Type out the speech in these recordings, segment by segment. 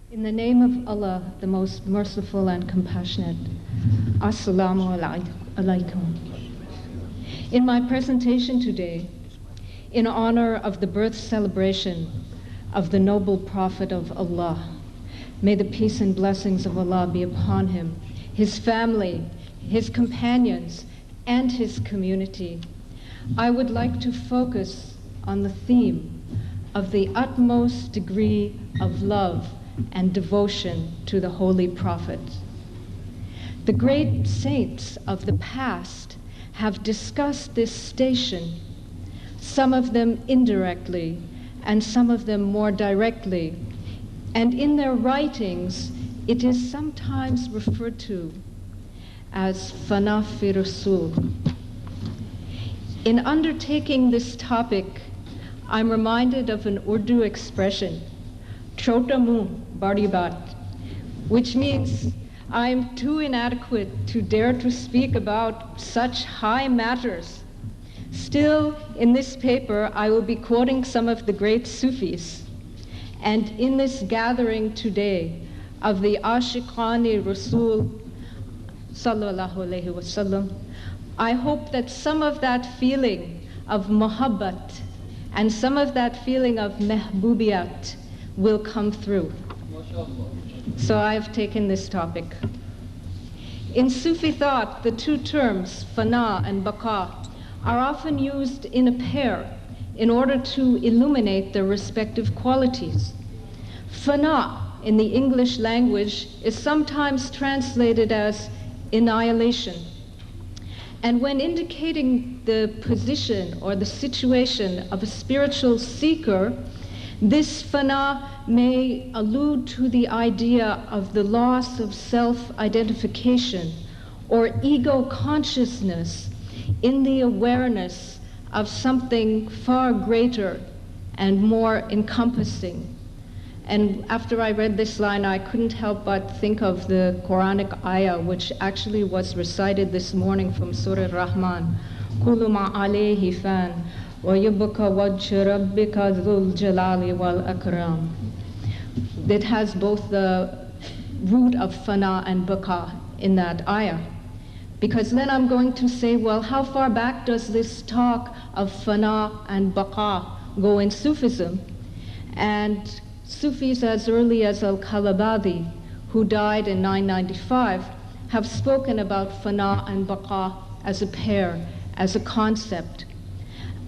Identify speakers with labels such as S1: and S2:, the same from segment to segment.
S1: In the name of Allah, the most merciful and compassionate. Assalamu alaikum. In my presentation today, in honor of the birth celebration of the noble Prophet of Allah, may the peace and blessings of Allah be upon him, his family, his companions, and his community, I would like to focus on the theme of the utmost degree of love and devotion to the Holy Prophet. The great saints of the past have discussed this station, some of them indirectly and some of them more directly, and in their writings it is sometimes referred to as Fana Fi ar-Rasul. In undertaking this topic, I'm reminded of an Urdu expression, Chota muh badi baat, which means I'm too inadequate to dare to speak about such high matters. Still, in this paper, I will be quoting some of the great Sufis. And in this gathering today of the ar-Rasul sallallahu alayhi wasallam, I hope that some of that feeling of muhabbat and some of that feeling of mehbubiyat will come through. So I have taken this topic. In Sufi thought, the two terms, fana and baqa, are often used in a pair in order to illuminate their respective qualities. Fana in the English language is sometimes translated as annihilation. And when indicating the position or the situation of a spiritual seeker, this fana may allude to the idea of the loss of self-identification or ego consciousness in the awareness of something far greater and more encompassing. And after I read this line, I couldn't help but think of the Quranic ayah, which actually was recited this morning from Surah Rahman. Kullu ma alayhi fan. وَيُبْكَ وَجْهُ رَبِّكَ ذُو الْجَلَالِ وَالْأَكْرَامِ. It has both the root of fana and baqa in that ayah. Because then I'm going to say, well, how far back does this talk of fana and baqa go in Sufism? And Sufis as early as Al-Kalabadi, who died in 995, have spoken about fana and baqa as a pair, as a concept.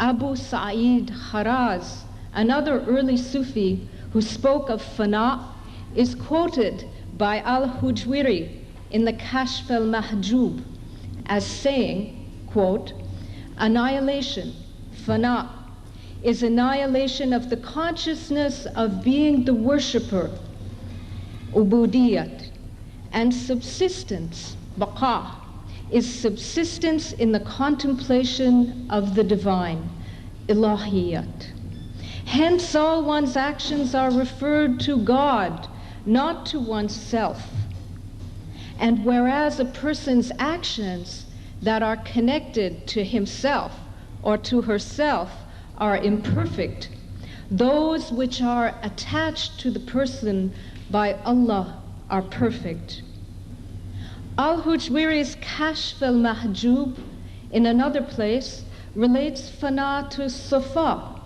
S1: Abu Sa'id Kharaz, another early Sufi who spoke of fana, is quoted by Al-Hujwiri in the Kashf al-Mahjub as saying, quote, annihilation, fana, is annihilation of the consciousness of being the worshipper, ubudiyat, and subsistence, baqa, is subsistence in the contemplation of the divine, ilahiyat. Hence all one's actions are referred to God, not to oneself. And whereas a person's actions that are connected to himself or to herself are imperfect, those which are attached to the person by Allah are perfect. Al-Hujwiri's Kashf al-Mahjub in another place relates fana to safa,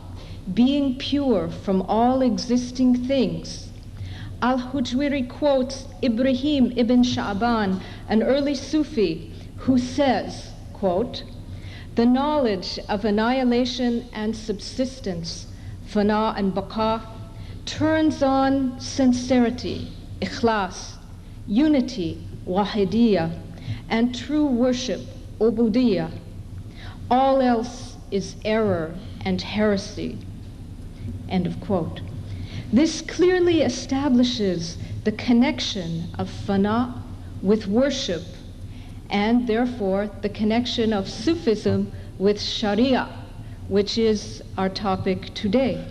S1: being pure from all existing things. Al-Hujwiri quotes Ibrahim ibn Sha'ban, an early Sufi, who says, quote, the knowledge of annihilation and subsistence, fana and baqa, turns on sincerity, ikhlas, unity, wahidiyya, and true worship, ubudiyya. All else is error and heresy. End of quote. This clearly establishes the connection of fana with worship, and therefore the connection of Sufism with Sharia, which is our topic today.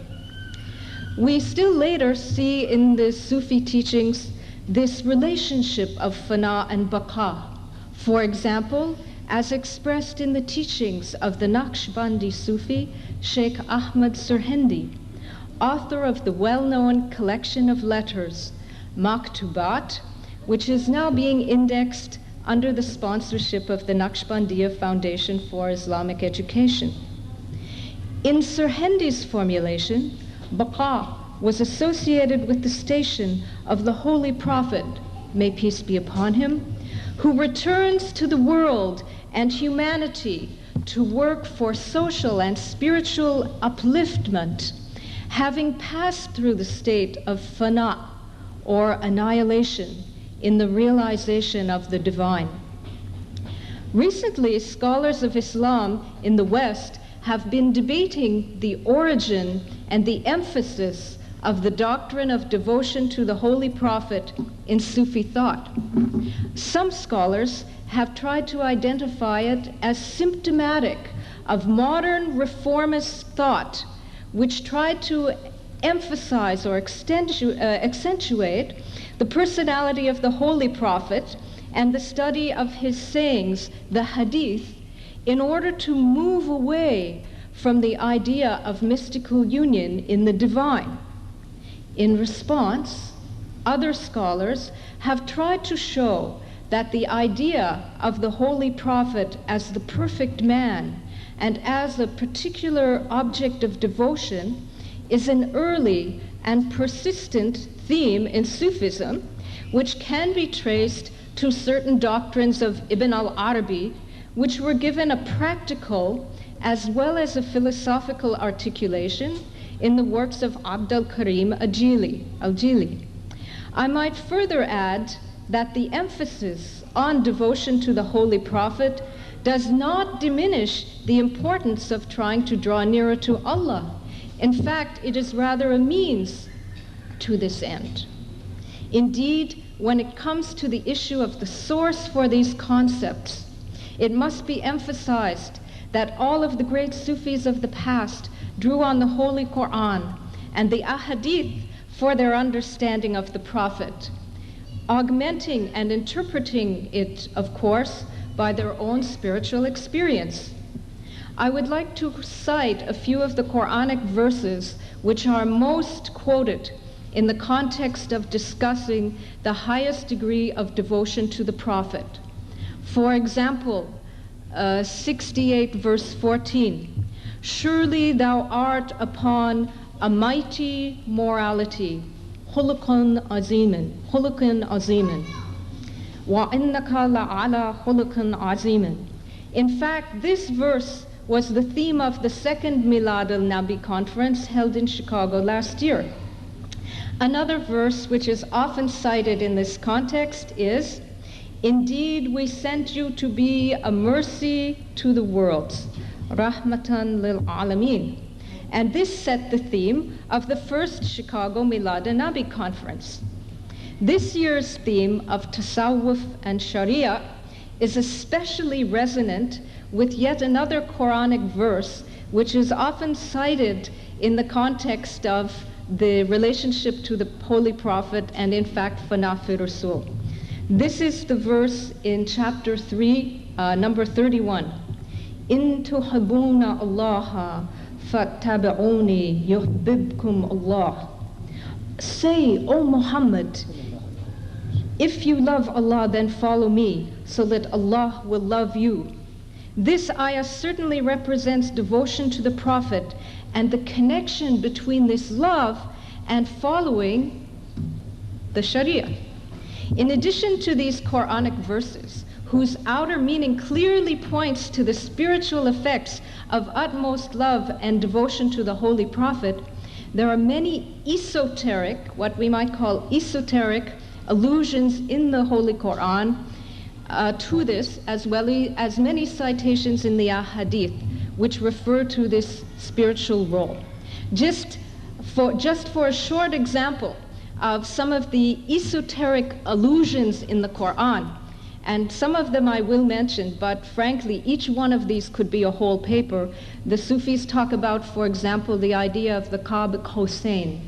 S1: We still later see in the Sufi teachings this relationship of fana and baqa. For example, as expressed in the teachings of the Naqshbandi Sufi, Sheikh Ahmad Sirhindi, author of the well-known collection of letters, Maktubat, which is now being indexed under the sponsorship of the Naqshbandiya Foundation for Islamic Education. In Sirhindi's formulation, Baqa was associated with the station of the Holy Prophet, may peace be upon him, who returns to the world and humanity to work for social and spiritual upliftment, having passed through the state of fana, or annihilation, in the realization of the divine. Recently, scholars of Islam in the West have been debating the origin and the emphasis of the doctrine of devotion to the Holy Prophet in Sufi thought. Some scholars have tried to identify it as symptomatic of modern reformist thought, which tried to emphasize or accentuate the personality of the Holy Prophet and the study of his sayings, the Hadith, in order to move away from the idea of mystical union in the divine. In response, other scholars have tried to show that the idea of the Holy Prophet as the perfect man and as a particular object of devotion is an early and persistent theme in Sufism, which can be traced to certain doctrines of Ibn al-Arabi, which were given a practical as well as a philosophical articulation in the works of Abd al-Karim al-Jili. I might further add that the emphasis on devotion to the Holy Prophet does not diminish the importance of trying to draw nearer to Allah. In fact, it is rather a means to this end. Indeed, when it comes to the issue of the source for these concepts, it must be emphasized that all of the great Sufis of the past drew on the Holy Quran and the Ahadith for their understanding of the Prophet, augmenting and interpreting it, of course, by their own spiritual experience. I would like to cite a few of the Quranic verses which are most quoted in the context of discussing the highest degree of devotion to the Prophet. For example, 68 verse 14, surely thou art upon a mighty morality, khuluqun aziman, wa innaka la'ala khuluqun aziman. In fact, this verse was the theme of the second Milad al-Nabi conference held in Chicago last year. Another verse which is often cited in this context is, indeed we sent you to be a mercy to the worlds, rahmatan lil alameen. And this set the theme of the first Chicago Milad al-Nabi conference. This year's theme of tasawwuf and sharia is especially resonant with yet another Quranic verse which is often cited in the context of the relationship to the Holy Prophet and in fact Fana Fi ar-Rasul. This is the verse in chapter 3, number 31. In tuhibbuna Allah fattabi'uni yuhibbukum Allah. Say, O Muhammad, if you love Allah, then follow me, so that Allah will love you. This ayah certainly represents devotion to the Prophet and the connection between this love and following the Sharia. In addition to these Quranic verses, whose outer meaning clearly points to the spiritual effects of utmost love and devotion to the Holy Prophet, there are many esoteric, what we might call esoteric, allusions in the Holy Quran to this, as well as many citations in the Ahadith, which refer to this spiritual role. Just for a short example of some of the esoteric allusions in the Quran, and some of them I will mention, but frankly, each one of these could be a whole paper. The Sufis talk about, for example, the idea of the Qab Qawsain,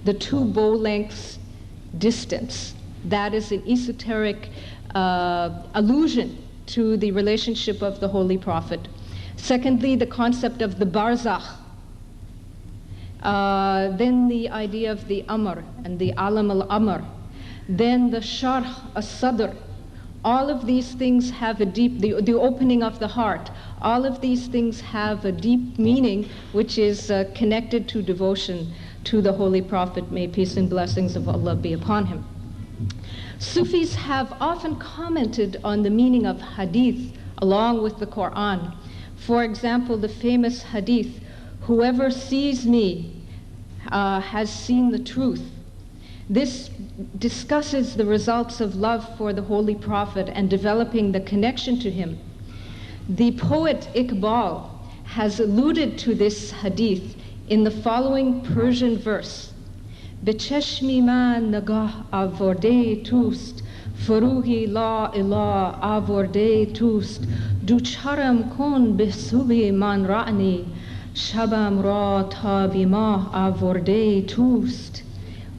S1: the two bow lengths distance. That is an esoteric allusion to the relationship of the Holy Prophet. Secondly, the concept of the barzakh. Then the idea of the amr and the alam al-amr. then the sharh as-sadr. All of these things have a deep, the opening of the heart, all of these things have a deep meaning which is connected to devotion to the Holy Prophet. May peace and blessings of Allah be upon him. Sufis have often commented on the meaning of hadith along with the Quran. For example, the famous hadith, "Whoever sees me has seen the truth." This discusses the results of love for the Holy Prophet and developing the connection to him. The poet Iqbal has alluded to this hadith in the following Persian verse: "Be chashmi man nagah avorde tust, furuhi la ilah avorde tust, ducharam kon be subi man ra'ni, shabam ra ta bimah avorde tust,"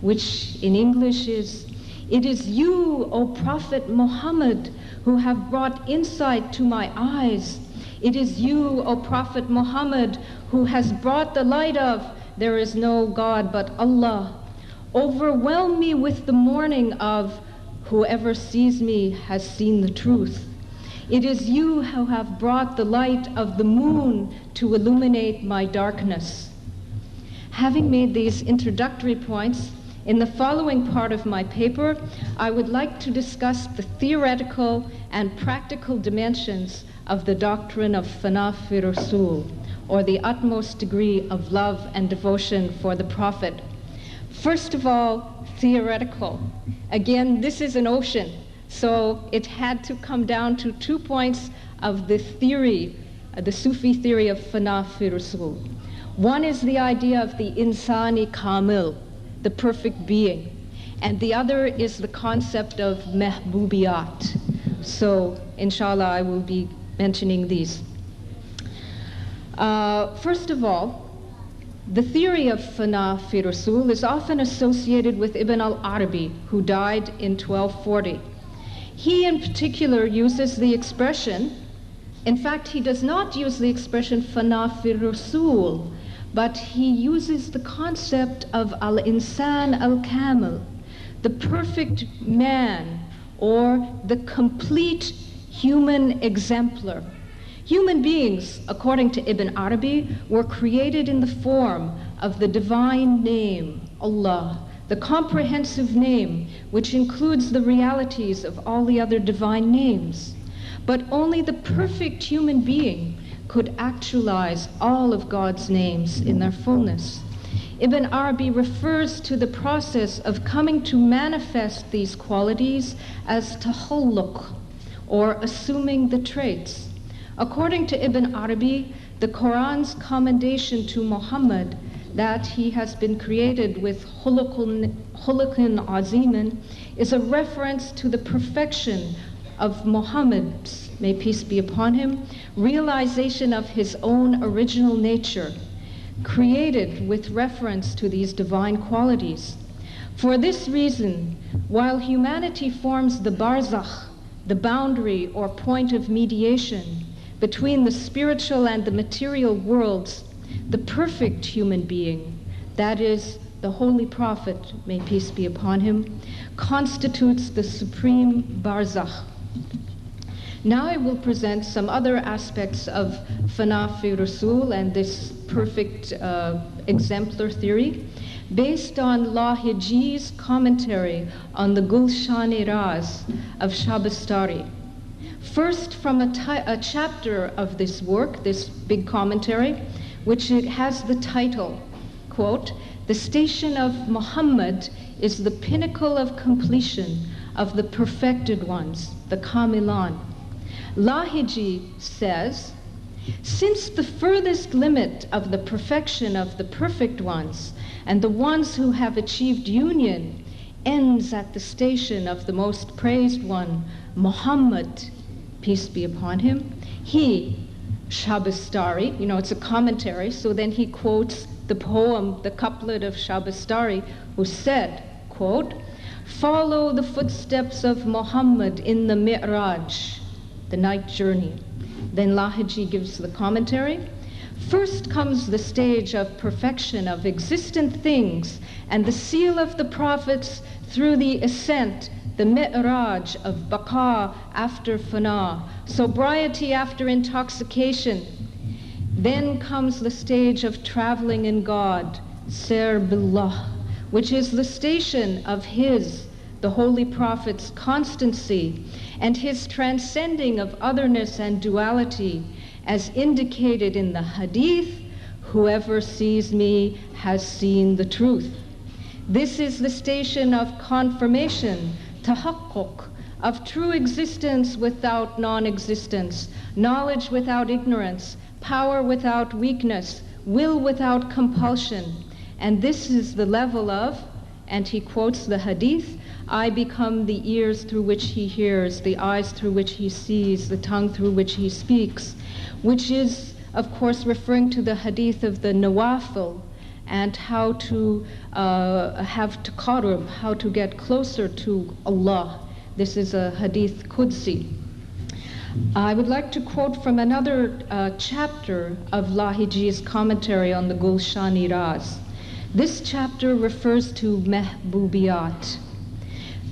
S1: which in English is, "It is you, O Prophet Muhammad, who have brought insight to my eyes. It is you, O Prophet Muhammad, who has brought the light of, there is no God but Allah. Overwhelm me with the morning of, whoever sees me has seen the truth. It is you who have brought the light of the moon to illuminate my darkness." Having made these introductory points, in the following part of my paper, I would like to discuss the theoretical and practical dimensions of the doctrine of Fana Fi ar-Rasul, or the utmost degree of love and devotion for the Prophet. First of all, theoretical. Again, this is an ocean, so it had to come down to 2 points of the theory, the Sufi theory of Fana Fi ar-Rasul. One is the idea of the insani kamil, the perfect being, and the other is the concept of mehbubiyat. So, inshallah, I will be mentioning these. First of all, the theory of Fana Fi ar-Rasul is often associated with Ibn al-Arabi, who died in 1240. He in particular uses the expression, in fact, he does not use the expression Fana Fi ar-Rasul, but he uses the concept of al-insan al-kamil, the perfect man, or the complete human exemplar. Human beings, according to Ibn Arabi, were created in the form of the divine name, Allah, the comprehensive name which includes the realities of all the other divine names. But only the perfect human being could actualize all of God's names in their fullness. Ibn Arabi refers to the process of coming to manifest these qualities as tahalluk, or assuming the traits. According to Ibn Arabi, the Quran's commendation to Muhammad that he has been created with khuluqun aziman is a reference to the perfection of Muhammad's, may peace be upon him, realization of his own original nature, created with reference to these divine qualities. For this reason, while humanity forms the barzakh, the boundary or point of mediation between the spiritual and the material worlds, the perfect human being, that is, the Holy Prophet, may peace be upon him, constitutes the supreme barzakh. Now I will present some other aspects of Fana Fi ar-Rasul and this perfect exemplar theory based on Lahiji's commentary on the Gulshan-e-Raz of Shabastari. First, from a chapter of this work, this big commentary, which it has the title, quote, "The station of Muhammad is the pinnacle of completion of the perfected ones, the Kamilan." Lahiji says, "Since the furthest limit of the perfection of the perfect ones and the ones who have achieved union ends at the station of the most praised one, Muhammad, peace be upon him, he, Shabastari," it's a commentary, so then he quotes the poem, the couplet of Shabastari, who said, quote, "Follow the footsteps of Muhammad in the Mi'raj, the night journey." Then Lahiji gives the commentary. "First comes the stage of perfection of existent things and the seal of the prophets through the ascent, the mi'raj of baqa after fana, sobriety after intoxication. Then comes the stage of traveling in God, Sir Billah, which is the station of his, the Holy Prophet's constancy and his transcending of otherness and duality, as indicated in the hadith, whoever sees me has seen the truth. This is the station of confirmation, tahaqquq, of true existence without non-existence, knowledge without ignorance, power without weakness, will without compulsion. And this is the level of, and he quotes the hadith, I become the ears through which he hears, the eyes through which he sees, the tongue through which he speaks, which is, of course, referring to the hadith of the nawafil and how to have taqarrub, how to get closer to Allah. This is a hadith Qudsi. I would like to quote from another chapter of Lahiji's commentary on the Gulshani Raz. This chapter refers to mehbubiyat.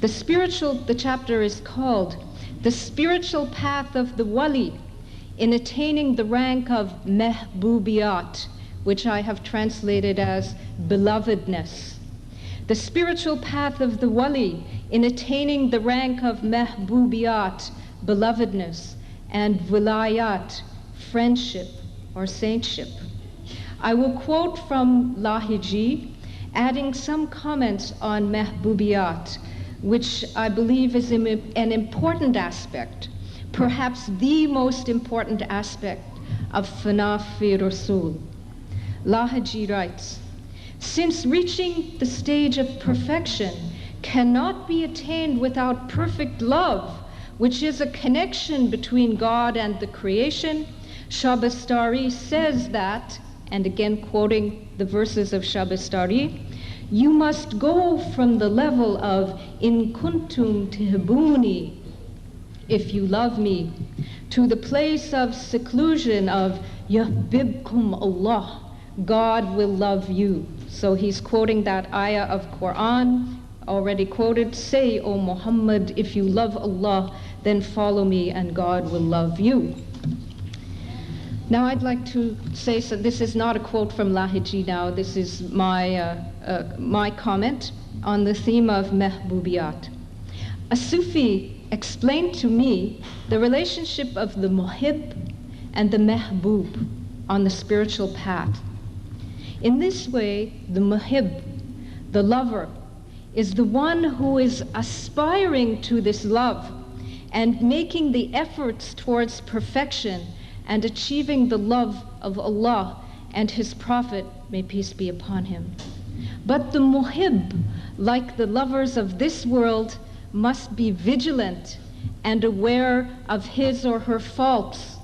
S1: The chapter is called The Spiritual Path of the Wali in Attaining the Rank of Mehbubiyat, which I have translated as belovedness. The spiritual path of the Wali in attaining the rank of Mehbubiyat, belovedness, and Vilayat, friendship or saintship. I will quote from Lahiji, adding some comments on Mehbubiyat, which I believe is an important aspect, perhaps the most important aspect of Fana Fi ar-Rasul. Lahiji writes, since reaching the stage of perfection cannot be attained without perfect love, which is a connection between God and the creation, Shabastari says that, and again quoting the verses of Shabastari, you must go from the level of in kuntum tihbuni, if you love me, to the place of seclusion of yahbibkum Allah, God will love you. So he's quoting that ayah of Quran already quoted, say, O Muhammad, if you love Allah, then follow me and God will love you. Now I'd like to say, so this is not a quote from Lahiji now, this is my comment on the theme of Mehbubiyat. A Sufi explained to me the relationship of the Muhib and the Mehbub on the spiritual path. In this way, the Muhib, the lover, is the one who is aspiring to this love and making the efforts towards perfection and achieving the love of Allah and His Prophet, may peace be upon him. But the Muhib, like the lovers of this world, must be vigilant and aware of his or her faults,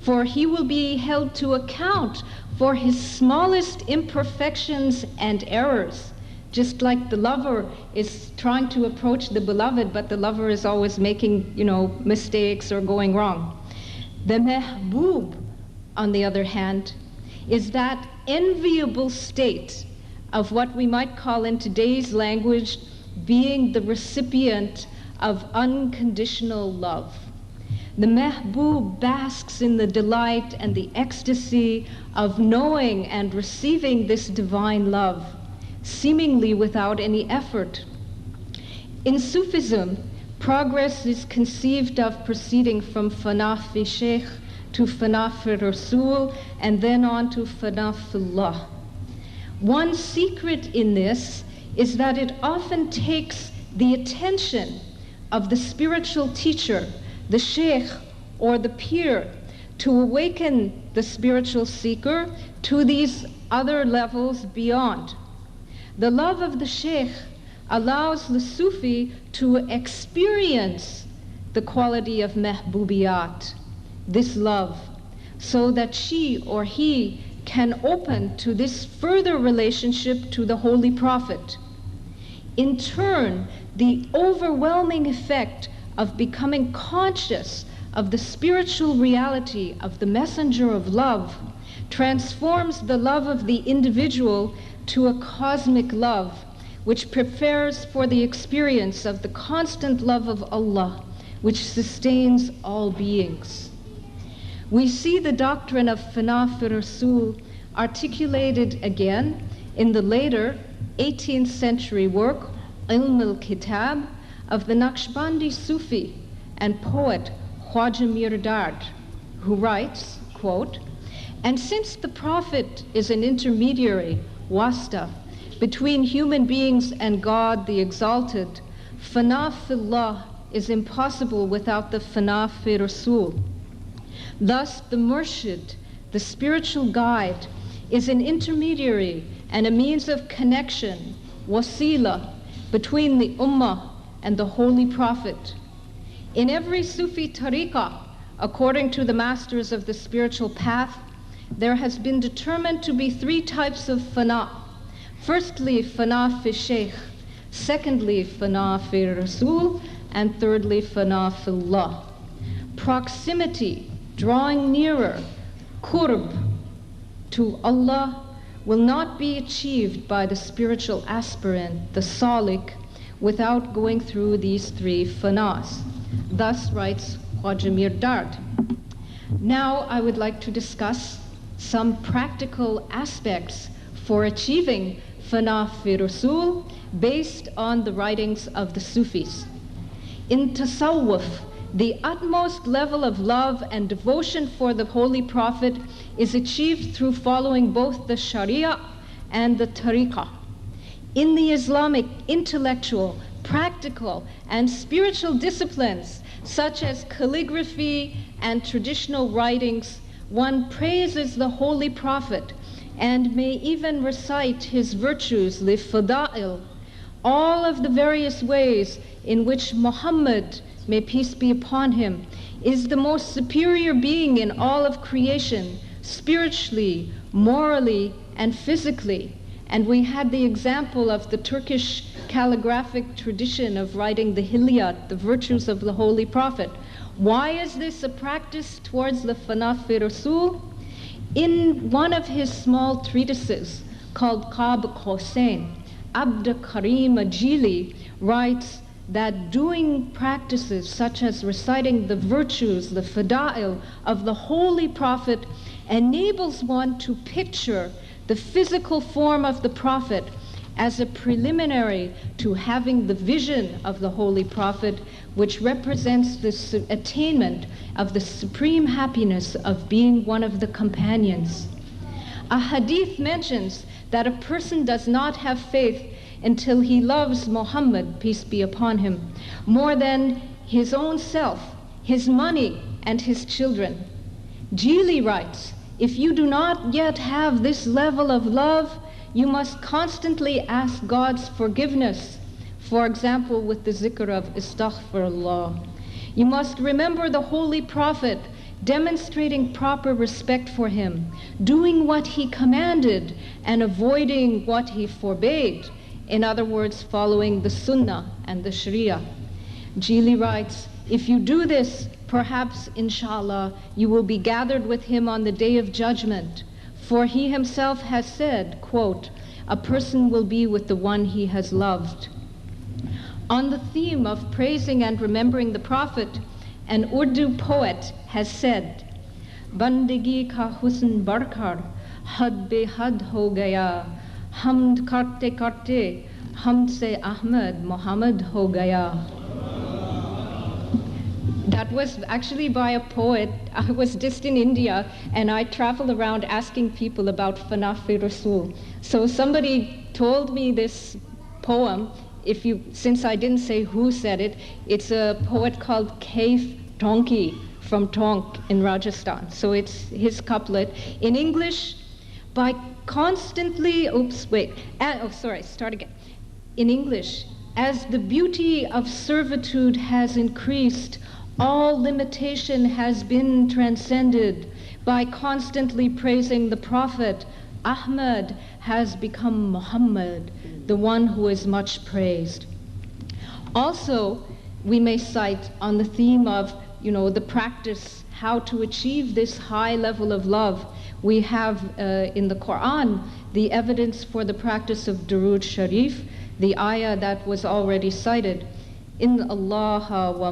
S1: for he will be held to account for his smallest imperfections and errors, just like the lover is trying to approach the beloved, but the lover is always making, mistakes or going wrong. The mehboob, on the other hand, is that enviable state of what we might call in today's language being the recipient of unconditional love. The mehboob basks in the delight and the ecstasy of knowing and receiving this divine love, seemingly without any effort. In Sufism, progress is conceived of proceeding from Fana Fi Sheikh to Fana Fi ar-Rasul and then on to Fana Fi Allah. One secret in this is that it often takes the attention of the spiritual teacher, the sheikh or the peer, to awaken the spiritual seeker to these other levels beyond. The love of the sheikh allows the Sufi to experience the quality of mehbubiyat, this love, so that she or he can open to this further relationship to the Holy Prophet. In turn, the overwhelming effect of becoming conscious of the spiritual reality of the messenger of love transforms the love of the individual to a cosmic love, which prepares for the experience of the constant love of Allah, which sustains all beings. We see the doctrine of Fana Fi ar-Rasul articulated again in the later 18th century work, Ilm al-Kitab, of the Naqshbandi Sufi and poet Khwaja Mir Dard, who writes, quote, "And since the Prophet is an intermediary, wasta, between human beings and God the Exalted, Fana Fillah is impossible without the Fana Fi ar-Rasul. Thus the Murshid, the spiritual guide, is an intermediary and a means of connection, wasila, between the Ummah and the Holy Prophet. In every Sufi tariqah, according to the masters of the spiritual path, there has been determined to be three types of fana. Firstly, Fana Fi Shaykh, secondly, Fana Fi ar-Rasul, and thirdly, Fana Fillah. Proximity, drawing nearer, qurb, to Allah will not be achieved by the spiritual aspirant, the salik, without going through these three fanas." Thus writes Khwaja Mir Dard. Now I would like to discuss some practical aspects for achieving Fana Fi ar-Rasul based on the writings of the Sufis. In Tasawwuf, the utmost level of love and devotion for the Holy Prophet is achieved through following both the Sharia and the Tariqah. In the Islamic intellectual, practical, and spiritual disciplines, such as calligraphy and traditional writings, one praises the Holy Prophet and may even recite his virtues, li fada'il, all of the various ways in which Muhammad, may peace be upon him, is the most superior being in all of creation, spiritually, morally, and physically. And we had the example of the Turkish calligraphic tradition of writing the Hilyat, the virtues of the Holy Prophet. Why is this a practice towards the Fana Fi ar-Rasul? In one of his small treatises called Qab Qawsain, Abd Karim Ajili writes that doing practices such as reciting the virtues, the fada'il of the Holy Prophet enables one to picture the physical form of the Prophet as a preliminary to having the vision of the Holy Prophet, which represents the attainment of the supreme happiness of being one of the companions. A hadith mentions that a person does not have faith until he loves Muhammad, peace be upon him, more than his own self, his money, and his children. Jili writes, "If you do not yet have this level of love, you must constantly ask God's forgiveness, for example with the zikr of Astaghfirullah. You must remember the Holy Prophet, demonstrating proper respect for him, doing what he commanded and avoiding what he forbade. In other words, following the Sunnah and the Sharia." Jili writes, "If you do this, perhaps, inshallah, you will be gathered with him on the day of judgment. For he himself has said, quote, a person will be with the one he has loved." On the theme of praising and remembering the Prophet, an Urdu poet has said, "Bandagi ka husn barkar, had be had ho gaya, hamd karte karte, hamd se Ahmad Muhammad ho gaya." That was actually by a poet. I was just in India and I traveled around asking people about Fana Fi ar-Rasul. So somebody told me this poem. Since I didn't say who said it, it's a poet called Kaif Tonki from Tonk in Rajasthan. So it's his couplet. In English, by constantly, In English, as the beauty of servitude has increased, all limitation has been transcended. By constantly praising the Prophet, Ahmad has become Muhammad, the one who is much praised. Also, we may cite on the theme of, the practice, how to achieve this high level of love. We have in the Quran the evidence for the practice of Durood Sharif, the ayah that was already cited. In Allah wa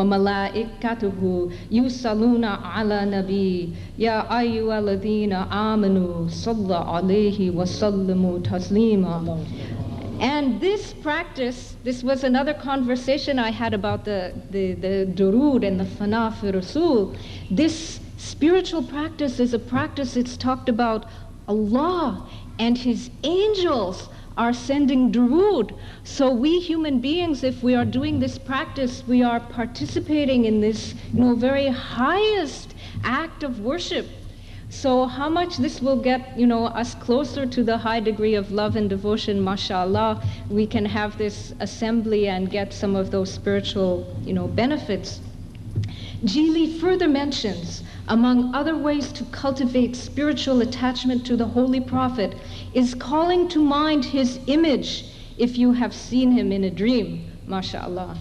S1: malaikatuhu yusalluna ala nabi ya ayyuhalladhina amanu salla alayhi wa sallimu taslima. And this practice, this was another conversation I had about the durood and the Fana Fi Rasul. This spiritual practice is a practice, it's talked about Allah and His angels are sending durood. So we human beings, if we are doing this practice, we are participating in this, very highest act of worship. So how much this will get, us closer to the high degree of love and devotion, mashallah, we can have this assembly and get some of those spiritual, benefits. Jili further mentions, among other ways to cultivate spiritual attachment to the Holy Prophet, is calling to mind his image if you have seen him in a dream, mashallah.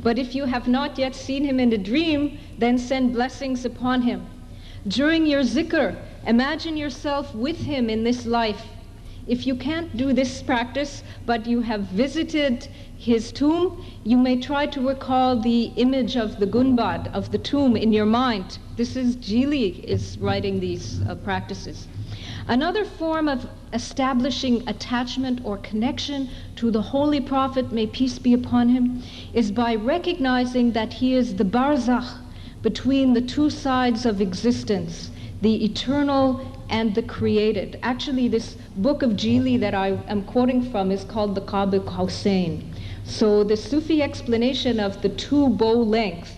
S1: But if you have not yet seen him in a dream, then send blessings upon him. During your zikr, imagine yourself with him in this life. If you can't do this practice, but you have visited his tomb, you may try to recall the image of the gunbad, of the tomb in your mind. This is Jili is writing these practices. Another form of establishing attachment or connection to the Holy Prophet, may peace be upon him, is by recognizing that he is the barzakh between the two sides of existence, the eternal and the created. Actually, this book of Jili that I am quoting from is called the Qab al-Qawsayn. So the Sufi explanation of the two bow length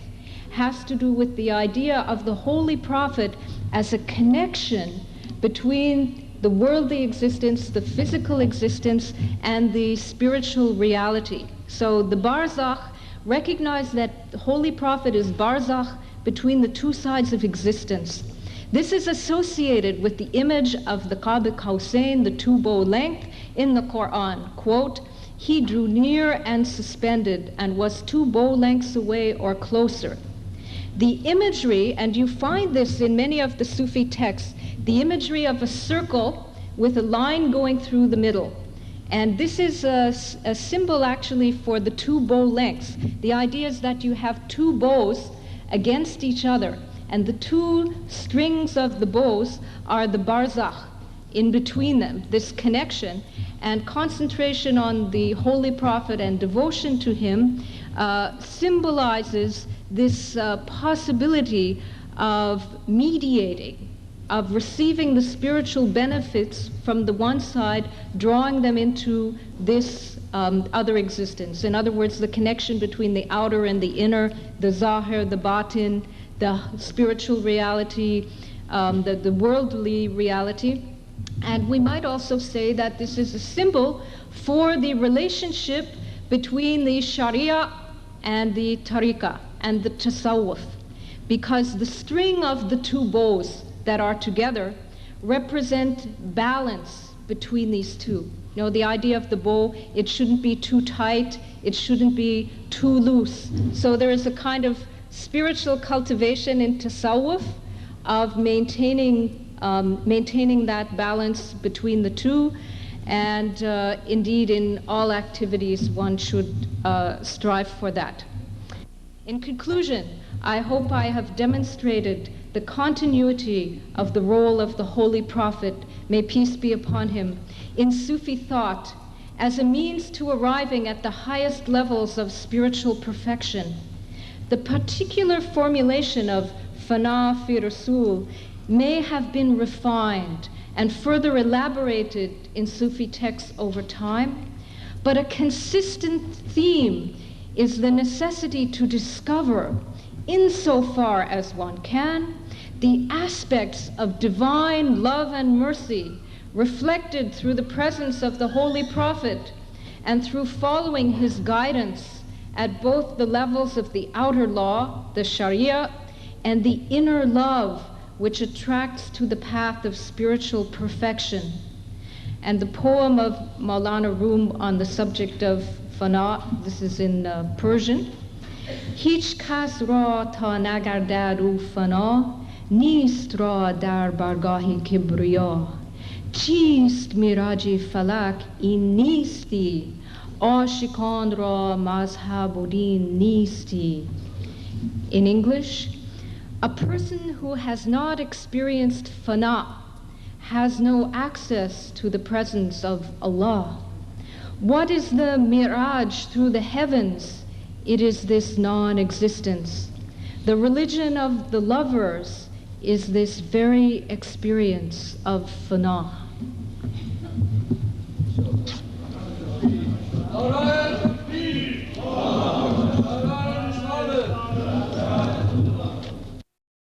S1: has to do with the idea of the Holy Prophet as a connection between the worldly existence, the physical existence, and the spiritual reality. So the barzakh, recognize that the Holy Prophet is barzakh between the two sides of existence. This is associated with the image of the Qab al-Qawsayn, the two bow length, in the Quran. Quote, he drew near and suspended and was two bow lengths away or closer. The imagery, and you find this in many of the Sufi texts, the imagery of a circle with a line going through the middle. And this is a symbol actually for the two bow lengths. The idea is that you have two bows against each other, and the two strings of the bows are the barzakh in between them, this connection. And concentration on the Holy Prophet and devotion to him symbolizes this possibility of mediating, of receiving the spiritual benefits from the one side, drawing them into this other existence. In other words, the connection between the outer and the inner, the zahir, the batin, the spiritual reality, the worldly reality. And we might also say that this is a symbol for the relationship between the Sharia and the Tariqah and the Tasawwuf, because the string of the two bows that are together represent balance between these two. The idea of the bow, it shouldn't be too tight, it shouldn't be too loose. So there is a kind of spiritual cultivation in Tasawwuf of maintaining that balance between the two, and indeed in all activities one should strive for that. In conclusion, I hope I have demonstrated the continuity of the role of the Holy Prophet, may peace be upon him, in Sufi thought as a means to arriving at the highest levels of spiritual perfection. The particular formulation of Fana Fi Rasul may have been refined and further elaborated in Sufi texts over time, but a consistent theme is the necessity to discover, insofar as one can, the aspects of divine love and mercy reflected through the presence of the Holy Prophet and through following his guidance at both the levels of the outer law, the Sharia, and the inner love, which attracts to the path of spiritual perfection. And the poem of Maulana Rum on the subject of Fana, this is in Persian. Hich kas ra ta nagardad u fana, nist ra dar bargahi kibriya. چیست میراج فلک این نیستی عاشقان را مذهب و دین نیستی. In English, a person who has not experienced fana has no access to the presence of Allah. What is the miraj through the heavens? It is this non-existence. The religion of the lovers is this very experience of fana.